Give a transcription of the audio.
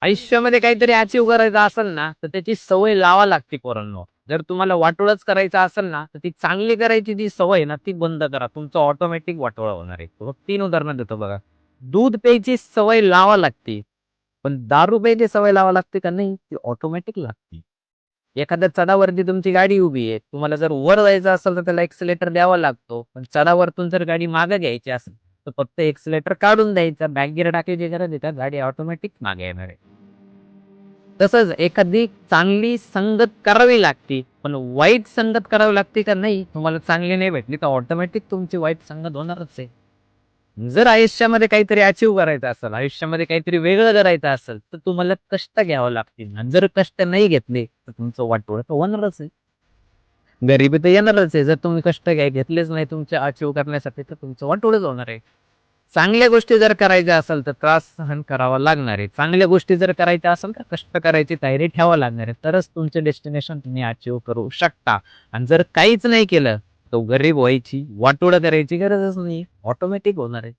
आयुष्यामध्ये काहीतरी अचीव्ह करायचं असेल ना, तर त्याची सवय लावा लागते पोरांनो. जर तुम्हाला वाटोळंच करायचं असेल ना, तर ती चांगली करायची जी सवय आहे ना, ती बंद करा. तुमचं ऑटोमॅटिक वाटोळं होणार आहे. बघ 3 उदाहरणं देतो बघा. दूध प्यायची सवय लावा लागते. पण दारू प्यायची सवय लावा लागते का नाही, ती ऑटोमॅटिक लागते. एखाद्या चढावरती तुमची गाडी उभी आहे. तुम्हाला जर वर जायचं असेल, तर त्याला एक्सेलेरेटर द्यावा लागतो. पण चढावरतून जर गाडी मागे घ्यायची असेल, तर फक्त एक्सेलेरेटर काढून द्यायचा. बॅक गिअर टाकायची गरज आहे का? गाडी ऑटोमॅटिक मागे येणार आहे. तसंच एखादी चांगली संगत करावी लागते. पण वाईट संगत करावी लागते का नाही, तुम्हाला चांगली नाही भेटली, तर ऑटोमॅटिक तुमची वाईट संगत होणारच आहे. जर आयुष्यामध्ये काहीतरी अचीव्ह करायचं असेल, आयुष्यामध्ये काहीतरी वेगळं करायचं असेल, तर तुम्हाला कष्ट घ्यावं लागतील आणि जर कष्ट नाही घेतले, तर तुमचं वाटोळं तर होणारच आहे. गरिबी तर येणारच आहे. जर तुम्ही कष्ट घेतलेच नाही तुमच्या अचीव्ह करण्यासाठी, तर तुमचं वाटोळंच होणार आहे. चांगल्या गोष्टी जर करायच्या असेल, तर त्रास सहन करावा लागणार आहे. चांगल्या गोष्टी जर करायच्या असेल, तर कष्ट करायची तयारी ठेवावी लागणार आहे. तरच तुमचे डेस्टिनेशन तुम्ही अचीव्ह करू शकता. आणि जर काहीच नाही केलं, तर गरीब व्हायची, वाटोळं करायची गरजच नाही. ऑटोमॅटिक होणार आहे.